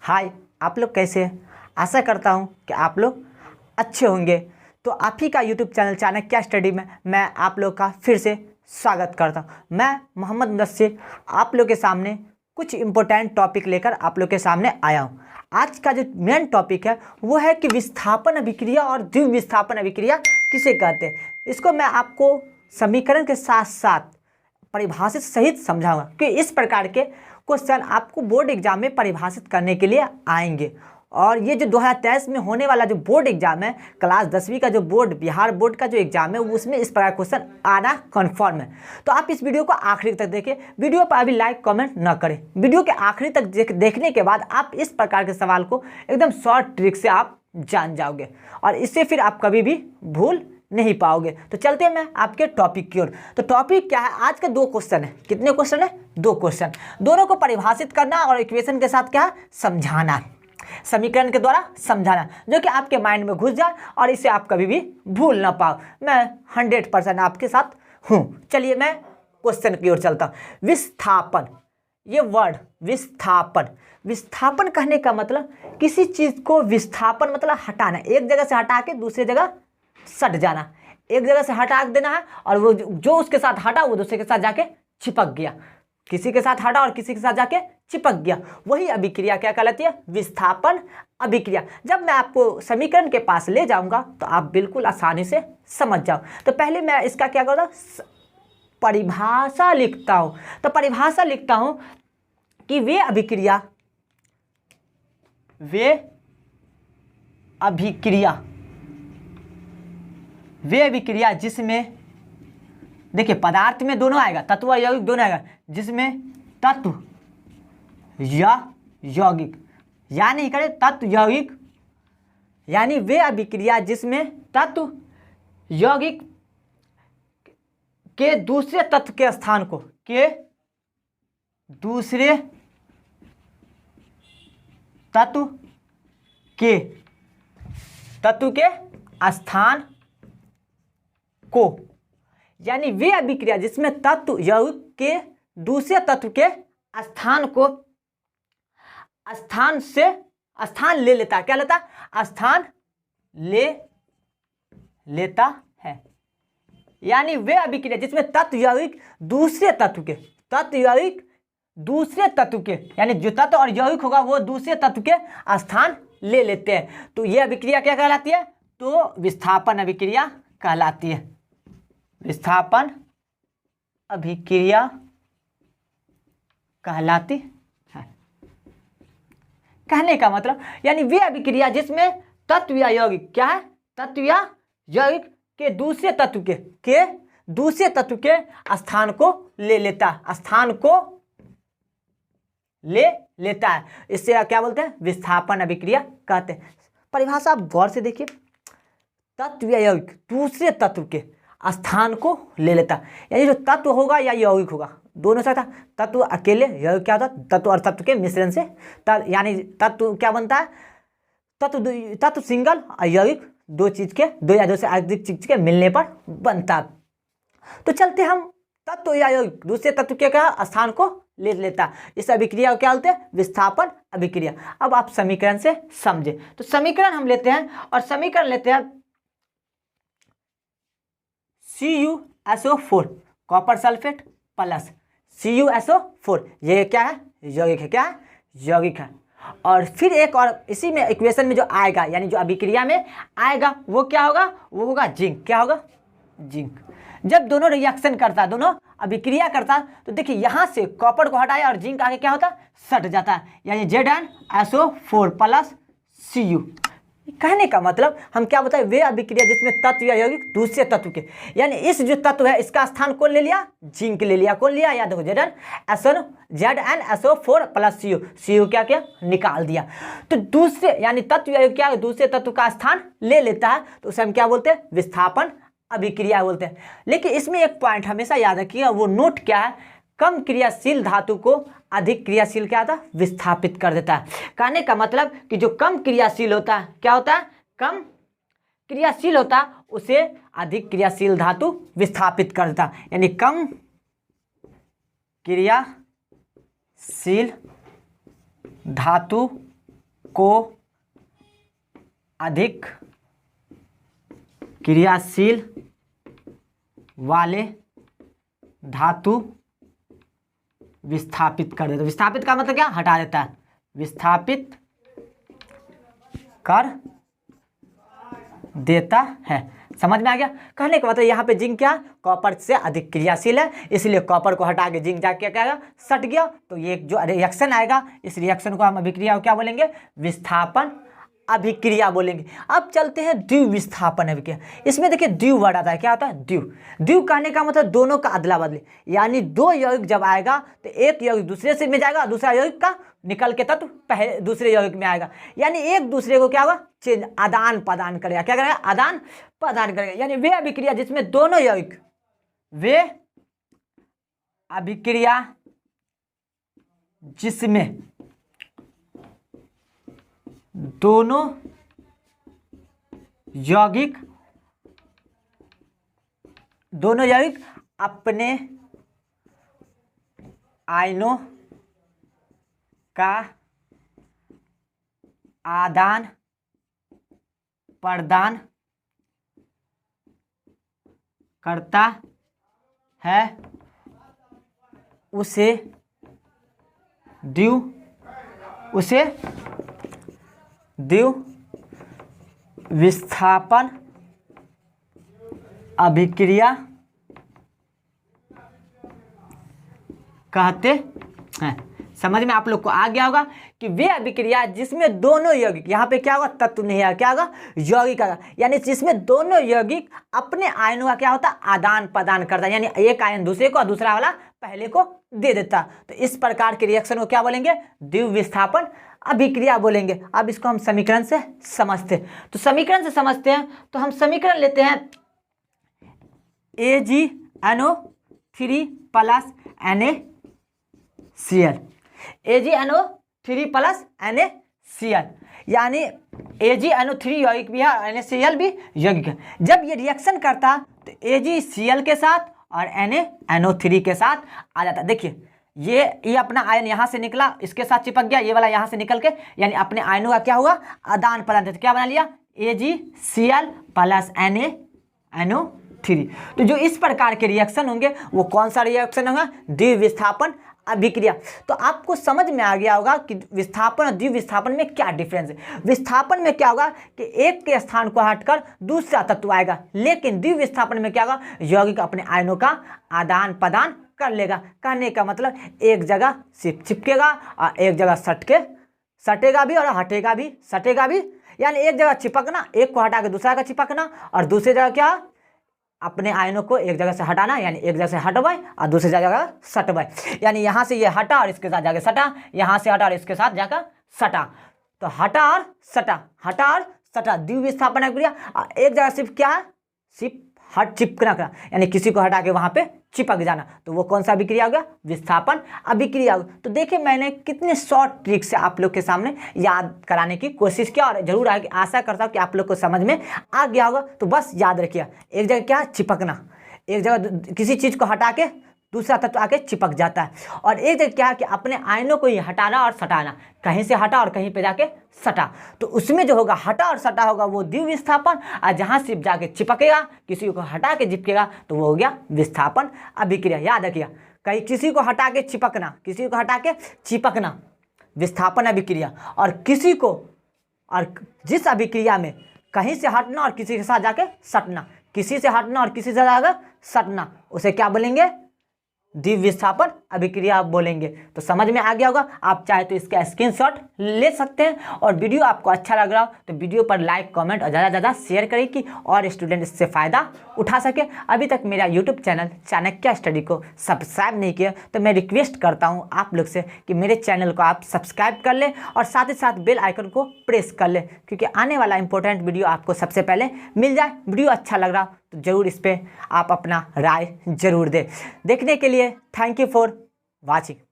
हाय, आप लोग कैसे हैं? आशा करता हूँ कि आप लोग अच्छे होंगे। तो आप ही का यूट्यूब चैनल चाणक्य स्टडी में मैं आप लोग का फिर से स्वागत करता हूँ। मैं मोहम्मद मुदस्सिर आप लोग के सामने कुछ इम्पोर्टेंट टॉपिक लेकर आप लोग के सामने आया हूँ। आज का जो मेन टॉपिक है वो है कि विस्थापन अभिक्रिया और द्विम विस्थापन अभिक्रिया किसे कहते हैं। इसको मैं आपको समीकरण के साथ साथ परिभाषित सहित समझाऊंगा कि इस प्रकार के क्वेश्चन आपको बोर्ड एग्जाम में परिभाषित करने के लिए आएंगे। और ये जो 2023 में होने वाला जो बोर्ड एग्जाम है, क्लास 10वीं का जो बोर्ड बिहार बोर्ड का जो एग्जाम है, उसमें इस प्रकार क्वेश्चन आना कन्फर्म है। तो आप इस वीडियो को आखिरी तक देखें। वीडियो पर अभी लाइक कमेंट न करें। वीडियो के आखिरी तक देखने के बाद आप इस प्रकार के सवाल को एकदम शॉर्ट ट्रिक से आप जान जाओगे और इससे फिर आप कभी भी भूल नहीं पाओगे। तो चलते हैं मैं आपके टॉपिक की ओर। तो टॉपिक क्या है? आज के 2 क्वेश्चन है। कितने क्वेश्चन है? 2 क्वेश्चन। दोनों को परिभाषित करना और इक्वेशन के साथ क्या समझाना, समीकरण के द्वारा समझाना, जो कि आपके माइंड में घुस जाए और इसे आप कभी भी भूल ना पाओ। मैं 100% आपके साथ हूँ। चलिए मैं क्वेश्चन की ओर चलता हूँ। विस्थापन, ये वर्ड विस्थापन, विस्थापन कहने का मतलब किसी चीज को विस्थापन मतलब हटाना, एक जगह से हटा के दूसरी जगह सट जाना। एक जगह से हटा देना है और वो जो उसके साथ हटा वो दूसरे के साथ जाके चिपक गया। किसी के साथ हटा और किसी के साथ जाके चिपक गया, वही अभिक्रिया क्या कहलाती है? विस्थापन अभिक्रिया। जब मैं आपको समीकरण के पास ले जाऊंगा तो आप बिल्कुल आसानी से समझ जाओ। तो पहले मैं इसका क्या करता हूं? परिभाषा लिखता हूं। तो परिभाषा लिखता हूं कि वे अभिक्रिया जिसमें देखिए पदार्थ में दोनों आएगा, तत्व और यौगिक दोनों आएगा, जिसमें तत्व या यौगिक, यानी करें तत्व यौगिक, यानी वे अभिक्रिया जिसमें तत्व यौगिक के दूसरे तत्व के स्थान को दूसरे तत्व के स्थान को, यानी वे अभिक्रिया जिसमें तत्व यौगिक के दूसरे तत्व के स्थान को स्थान ले लेता, क्या लेता? स्थान ले लेता है। यानी वे अभिक्रिया जिसमें तत्व यौगिक दूसरे तत्व के यानी जो तत्व और यौगिक होगा वो दूसरे तत्व के स्थान ले लेते हैं, तो ये अभिक्रिया क्या कहलाती है? तो विस्थापन अभिक्रिया कहलाती है। विस्थापन अभिक्रिया कहलाती है। कहने का मतलब यानी वे अभिक्रिया जिसमें तत्व या यौगिक क्या है? तत्व या यौगिक के दूसरे तत्व के स्थान को ले लेता है। इससे क्या बोलते हैं? विस्थापन अभिक्रिया कहते हैं। परिभाषा आप गौर से देखिए। तत्व या यौगिक दूसरे तत्व के स्थान को ले लेता, यानी जो तत्व होगा या यौगिक होगा दोनों से था। तत्व अकेले, यौगिक क्या होता? तत्व और तत्व के मिश्रण से यानी तत्व क्या बनता है? तत्व सिंगल और यौगिक दो या दो से अधिक चीज के मिलने पर बनता। तो चलते हम तत्व या यौगिक दूसरे तत्व के क्या स्थान को ले लेता, इस अभिक्रिया को क्या बोलते हैं? विस्थापन अभिक्रिया। अब आप समीकरण से समझे। तो समीकरण हम लेते हैं और समीकरण लेते हैं CuSO4 copper sulphate plus CuSO4, ये क्या है? यौगिक है। क्या है? यौगिक है। और फिर एक और इसी में इक्वेशन में जो आएगा, यानी जो अभिक्रिया में आएगा वो क्या होगा? वो होगा जिंक। क्या होगा? जिंक। जब दोनों रिएक्शन करता, दोनों अभिक्रिया करता, तो देखिए यहां से कॉपर को हटाया और जिंक आगे क्या होता? सट जाता है, यानी ZnSO4 प्लस Cu। कहने का मतलब हम क्या बताए? वे अभिक्रिया जिसमें तत्व या यौगिक दूसरे तत्व के, यानी इस जो तत्व है इसका स्थान कौन ले लिया? जिंक ले लिया। कौन लिया? याद देखो ZnSO4 प्लस Cu क्या किया? निकाल दिया। तो दूसरे यानी तत्व या यौगिक क्या दूसरे तत्व का स्थान ले लेता है, तो उसे हम क्या बोलते हैं? विस्थापन अभिक्रिया बोलते हैं। लेकिन इसमें एक पॉइंट हमेशा याद रखिएगा, वो नोट क्या है? कम क्रियाशील धातु को अधिक क्रियाशील क्या था? विस्थापित कर देता है। कहने का मतलब कि जो कम क्रियाशील होता है क्या होता है? कम क्रियाशील होता है उसे अधिक क्रियाशील धातु विस्थापित कर देता है, यानी कम क्रियाशील धातु को अधिक क्रियाशील वाले धातु विस्थापित कर देता है। विस्थापित का मतलब क्या, हटा देता है, विस्थापित कर देता है। समझ में आ गया। कहने का मतलब यहाँ पे जिंक क्या, कॉपर से अधिक क्रियाशील है, इसलिए कॉपर को हटा के जिंक जाके क्या आएगा, सट गया। तो ये जो रिएक्शन आएगा, इस रिएक्शन को हम अभिक्रिया क्या बोलेंगे, विस्थापन अभिक्रिया बोलेंगे। अब चलते हैं द्विविस्थापन अभिक्रिया। इसमें देखिए द्विव वर्ड आता है, क्या होता है, द्विव। द्विव कहने का मतलब दोनों का अदला बदली, यानी दो यौगिक जब आएगा तो एक यौगिक दूसरे से में जाएगा, दूसरा यौगिक का निकल के तत्व पहले दूसरे यौगिक में आएगा, यानी एक दूसरे को क्या होगा, चेंज, आदान प्रदान करेगा। क्या करेगा, आदान प्रदान करेगा। यानी वे अभिक्रिया जिसमें दोनों यौगिक, वे अभिक्रिया जिसमें दोनों यौगिक अपने आयनों का आदान प्रदान करता है, उसे द्विविस्थापन अभिक्रिया कहते हैं। समझ में आप लोग को आ गया होगा कि वे अभिक्रिया जिसमें दोनों यौगिक, यहाँ पे क्या होगा, तत्व नहीं है, क्या होगा, यौगिक आएगा, यानी जिसमें दोनों यौगिक अपने आयनों का क्या होता है, आदान प्रदान करता है, यानी एक आयन दूसरे को और दूसरा वाला पहले को दे देता। तो इस प्रकार के रिएक्शन को क्या बोलेंगे, द्विविस्थापन अभिक्रिया बोलेंगे। अब इसको हम समीकरण से समझते हैं। तो समीकरण से समझते हैं तो हम समीकरण लेते हैं AgNO3 plus NaCl, AgNO3 + NaCl, यानी AgNO3 यौगिक भी है और NaCl भी यौगिक है। जब ये रिएक्शन करता तो AgCl के साथ और NaNO3 के साथ आ जाता। देखिए ये अपना आयन यहाँ से निकला, इसके साथ चिपक गया, ये वाला यहाँ से निकल के, यानी अपने आयनों का क्या हुआ, आदान प्रदान। क्या बना लिया, AgCl + NaNO3। तो जो इस प्रकार के रिएक्शन होंगे वो कौन सा रिएक्शन होगा, द्विविस्थापन अभिक्रिया। तो आपको समझ में आ गया होगा कि विस्थापन और द्विविस्थापन में क्या डिफरेंस है। विस्थापन में क्या होगा कि एक के स्थान को हटकर दूसरा तत्व आएगा, लेकिन द्विविस्थापन में क्या होगा, यौगिक अपने आयनों का आदान प्रदान कर लेगा। कहने का मतलब एक जगह सिर्फ चिपकेगा और एक जगह सटेगा भी और हटेगा भी, सटेगा भी, यानी एक जगह चिपकना, एक को हटा के दूसरा का चिपकना, और दूसरी जगह क्या, अपने आयनों को एक जगह से हटाना, यानी एक जगह से हटवाए और दूसरी जगह सटवाए, यानी यहाँ से ये हटा और इसके साथ जाके सटा, यहाँ से हटा और इसके साथ जाकर सटा। तो हटा और सटा द्विविस्थापन अभिक्रिया। एक जगह सिर्फ क्या है, सिर्फ चिपकना करा, यानी किसी को हटा के वहां पे चिपक जाना, तो वो कौन सा अभिक्रिया हो गया, विस्थापन अभिक्रिया। तो देखिए मैंने कितने शॉर्ट ट्रिक से आप लोग के सामने याद कराने की कोशिश किया, और जरूर आशा करता हूँ कि आप लोग को समझ में आ गया होगा। तो बस याद रखिए, एक जगह क्या, चिपकना, एक जगह किसी चीज को हटा के दूसरा तत्व आके चिपक जाता है, और एक जगह क्या है कि अपने आयनों को ही हटाना और सटाना, कहीं से हटा और कहीं पे जाके सटा, तो उसमें जो होगा हटा और सटा होगा वो द्विविस्थापन, और जहाँ सिर्फ जाके चिपकेगा, किसी को हटा के चिपकेगा, तो वो हो गया विस्थापन अभिक्रिया। याद रखिए, कहीं किसी को हटा के चिपकना, किसी को हटा के चिपकना विस्थापन अभिक्रिया, और किसी को, और जिस अभिक्रिया में कहीं से हटना और किसी के साथ जाके सटना, किसी से हटना और किसी से जाकर सटना, उसे क्या बोलेंगे, द्विविस्थापन अभिक्रिया आप बोलेंगे। तो समझ में आ गया होगा। आप चाहे तो इसका स्क्रीनशॉट ले सकते हैं, और वीडियो आपको अच्छा लग रहा हो तो वीडियो पर लाइक, कमेंट और ज़्यादा से ज़्यादा शेयर करें कि और स्टूडेंट इससे फ़ायदा उठा सके। अभी तक मेरा यूट्यूब चैनल चाणक्य स्टडी को सब्सक्राइब नहीं किया तो मैं रिक्वेस्ट करता हूँ आप लोग से कि मेरे चैनल को आप सब्सक्राइब कर लें, और साथ ही साथ बेल आइकन को प्रेस कर लें, क्योंकि आने वाला इंपॉर्टेंट वीडियो आपको सबसे पहले मिल जाए। वीडियो अच्छा लग रहा तो ज़रूर इस पर आप अपना राय जरूर दें। देखने के लिए थैंक यू फॉर वाचिंग।